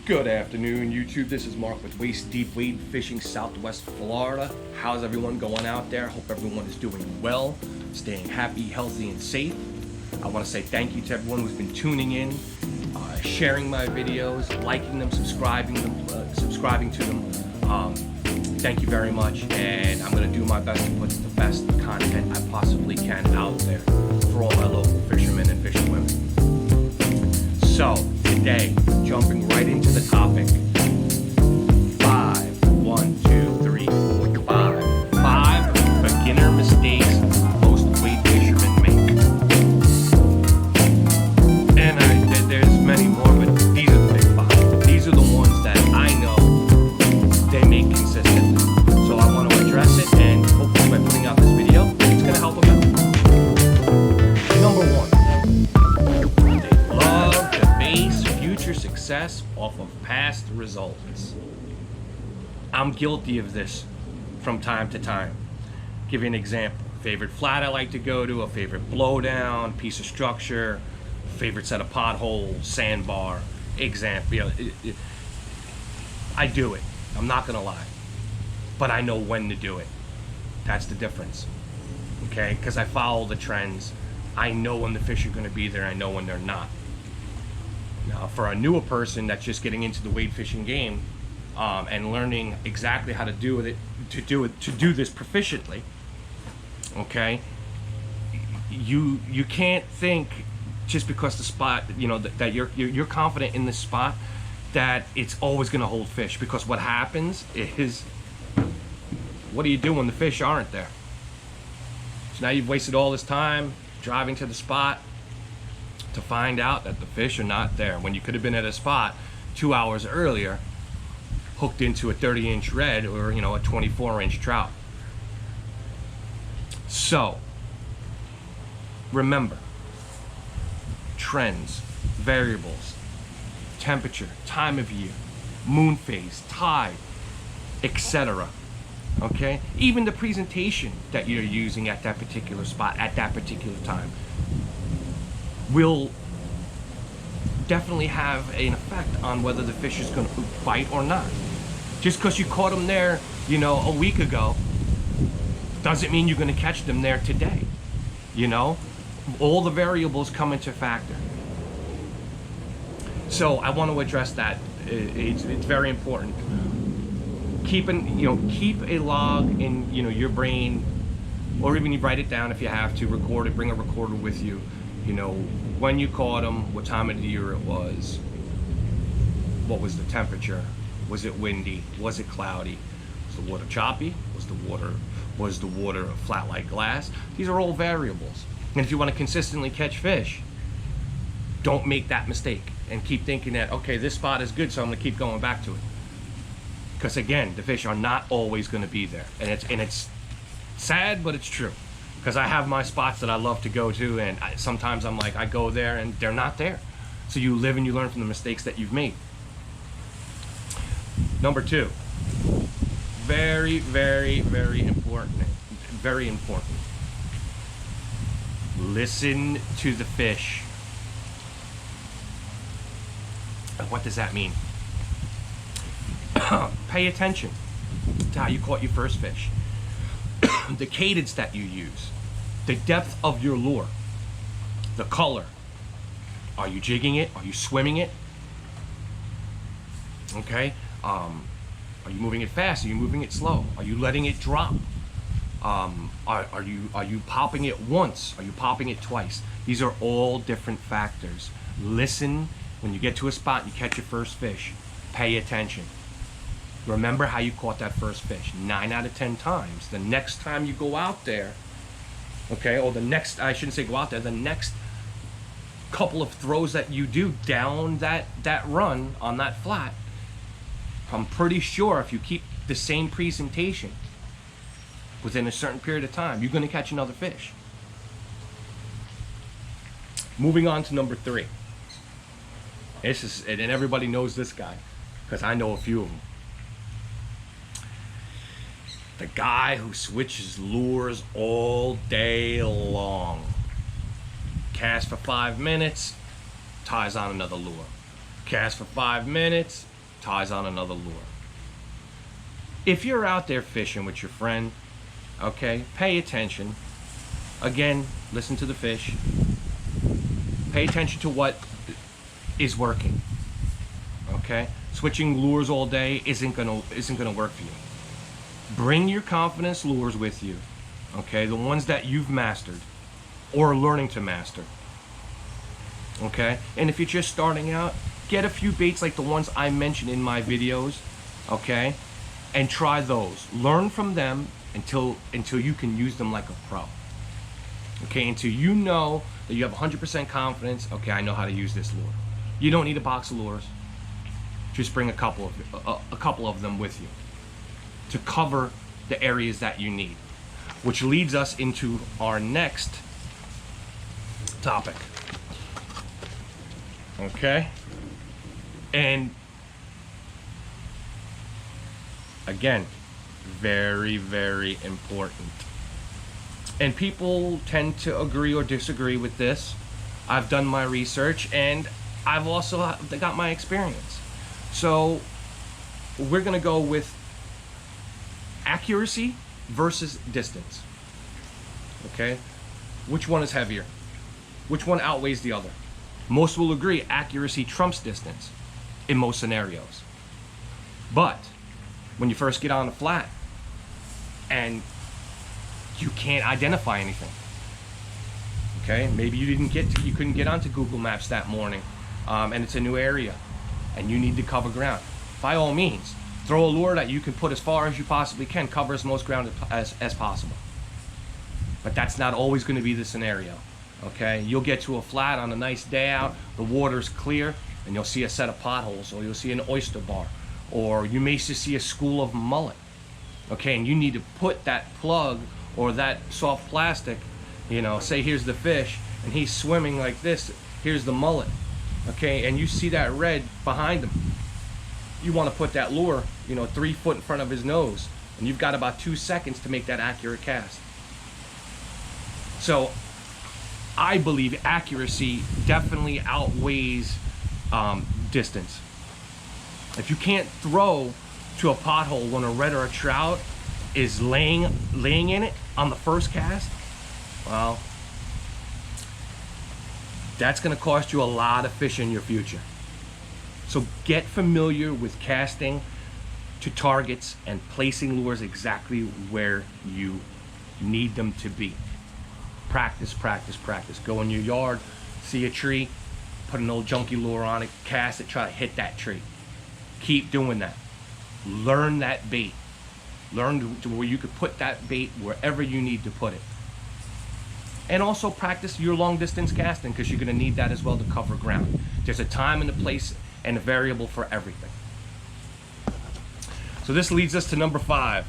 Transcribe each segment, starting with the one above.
Good afternoon, YouTube. This is Mark with Waist Deep Wade Fishing, Southwest Florida. How's everyone going out there? Hope everyone is doing well, staying happy, healthy, and safe. I want to say thank you to everyone who's been tuning in, sharing my videos, liking them, subscribing to them. Thank you very much, and I'm going to do my best to put the best content I possibly can out there for all my local fishermen and fisherwomen. So, today, jumping right into the topic. 5 beginner mistakes most wade fishermen make. And there's many more, but these are the big 5. These are the ones that I know they make consistently. So I want to address it, and hopefully by putting out this video, it's going to help them out. Number 1. Success off of past results. I'm guilty of this from time to time. Give you an example. Favorite flat I like to go to, a favorite blowdown, piece of structure, favorite set of potholes, sandbar, example. I do it. I'm not gonna lie. But I know when to do it. That's the difference. Okay? Because I follow the trends. I know when the fish are gonna be there, I know when they're not. Now, for a newer person that's just getting into the wade fishing game and learning exactly how to do it, to do this proficiently, okay, you can't think just because the spot, that you're confident in this spot that it's always going to hold fish. Because what happens is, what do you do when the fish aren't there? So now you've wasted all this time driving to the spot to find out that the fish are not there when you could have been at a spot 2 hours earlier, hooked into a 30-inch red or a 24-inch trout. So remember, trends, variables, temperature, time of year, moon phase, tide, etc. Okay, even the presentation that you're using at that particular spot at that particular time will definitely have an effect on whether the fish is going to bite or not. Just because you caught them there, a week ago, doesn't mean you're going to catch them there today. All the variables come into factor. So I want to address that. It's very important. Keep a log in your brain, or even you write it down if you have to. Record it. Bring a recorder with you. When you caught them, what time of the year it was, what was the temperature, was it windy, was it cloudy, was the water choppy, was the water flat like glass? These are all variables. And if you want to consistently catch fish, don't make that mistake and keep thinking that, okay, this spot is good, so I'm going to keep going back to it. Because again, the fish are not always going to be there. And it's sad, but it's true. Because I have my spots that I love to go to, and sometimes I'm like, I go there and they're not there. So you live and you learn from the mistakes that you've made. Number 2, very, very, very important. Very important. Listen to the fish. What does that mean? Pay attention to how you caught your first fish. The cadence that you use. The depth of your lure, the color. Are you jigging it? Are you swimming it? Okay. Are you moving it fast? Are you moving it slow? Are you letting it drop? Are you popping it once? Are you popping it twice? These are all different factors. Listen when you get to a spot and you catch your first fish. Pay attention. Remember how you caught that first fish. 9 out of 10 times. The next time you go out there, okay, or I shouldn't say go out there, the next couple of throws that you do down that run on that flat, I'm pretty sure if you keep the same presentation within a certain period of time, you're going to catch another fish. Moving on to number 3. And everybody knows this guy, because I know a few of them. The guy who switches lures all day long. Cast for 5 minutes, ties on another lure. Cast for 5 minutes, ties on another lure. If you're out there fishing with your friend, okay, pay attention. Again, listen to the fish. Pay attention to what is working. Okay? Switching lures all day isn't gonna work for you. Bring your confidence lures with you. Okay? The ones that you've mastered or are learning to master. Okay? And if you're just starting out, get a few baits like the ones I mentioned in my videos. Okay? And try those. Learn from them until you can use them like a pro. Okay, until you know that you have 100% confidence. Okay, I know how to use this lure. You don't need a box of lures. Just bring a couple of them with you to cover the areas that you need. Which leads us into our next topic. Okay, and again, very, very important. And people tend to agree or disagree with this. I've done my research and I've also got my experience. So we're gonna go with accuracy versus distance. Okay? Which one is heavier? Which one outweighs the other? Most will agree accuracy trumps distance in most scenarios. But when you first get on the flat and you can't identify anything, okay, maybe you couldn't get onto Google Maps that morning, and it's a new area and you need to cover ground, by all means throw a lure that you can put as far as you possibly can, cover as most ground as possible. But that's not always going to be the scenario. Okay, you'll get to a flat on a nice day out, the water's clear, and you'll see a set of potholes, or you'll see an oyster bar, or you may just see a school of mullet. Okay, and you need to put that plug or that soft plastic, you know, say here's the fish and he's swimming like this, here's the mullet, okay, and you see that red behind him. You want to put that lure, you know, 3 foot in front of his nose, and you've got about 2 seconds to make that accurate cast. So I believe accuracy definitely outweighs distance. If you can't throw to a pothole when a red or a trout is laying in it on the first cast, well, that's going to cost you a lot of fish in your future. So get familiar with casting to targets and placing lures exactly where you need them to be. Practice, practice, practice. Go in your yard, see a tree, put an old junky lure on it, cast it, try to hit that tree. Keep doing that. Learn that bait. Learn to where you could put that bait wherever you need to put it. And also practice your long distance casting, because you're going to need that as well to cover ground. There's a time and a place and a variable for everything. So this leads us to number 5.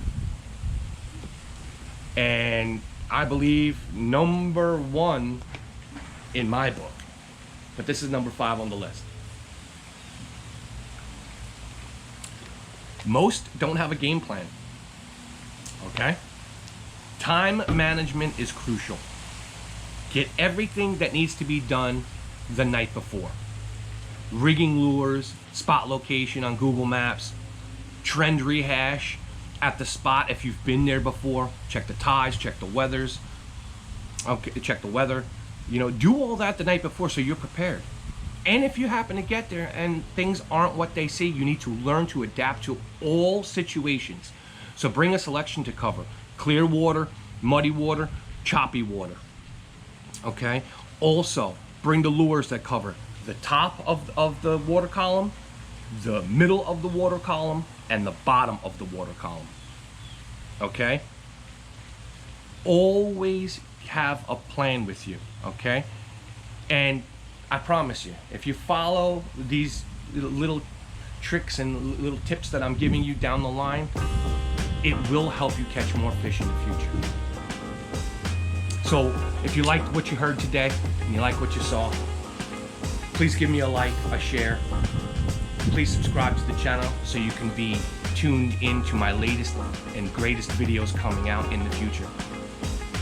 And I believe number 1 in my book, but this is number 5 on the list. Most don't have a game plan. Okay? Time management is crucial. Get everything that needs to be done the night before. Rigging lures, spot location on Google Maps, trend rehash at the spot if you've been there before. Check the tides, check the weathers. Okay, check the weather. You know, do all that the night before so you're prepared. And if you happen to get there and things aren't what they say, you need to learn to adapt to all situations. So bring a selection to cover. Clear water, muddy water, choppy water. Okay? Also, bring the lures that cover the top of the water column, the middle of the water column, and the bottom of the water column. Okay? Always have a plan with you. Okay? And I promise you, if you follow these little tricks and little tips that I'm giving you down the line, it will help you catch more fish in the future. So if you liked what you heard today and you like what you saw, please give me a like, a share. Please subscribe to the channel so you can be tuned into my latest and greatest videos coming out in the future.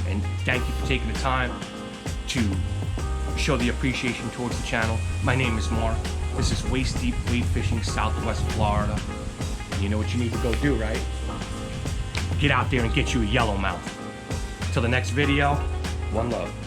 And thank you for taking the time to show the appreciation towards the channel. My name is Mark. This is waist deep wade fishing, Southwest Florida. You know what you need to go do, right? Get out there and get you a yellowmouth. Till the next video, one love.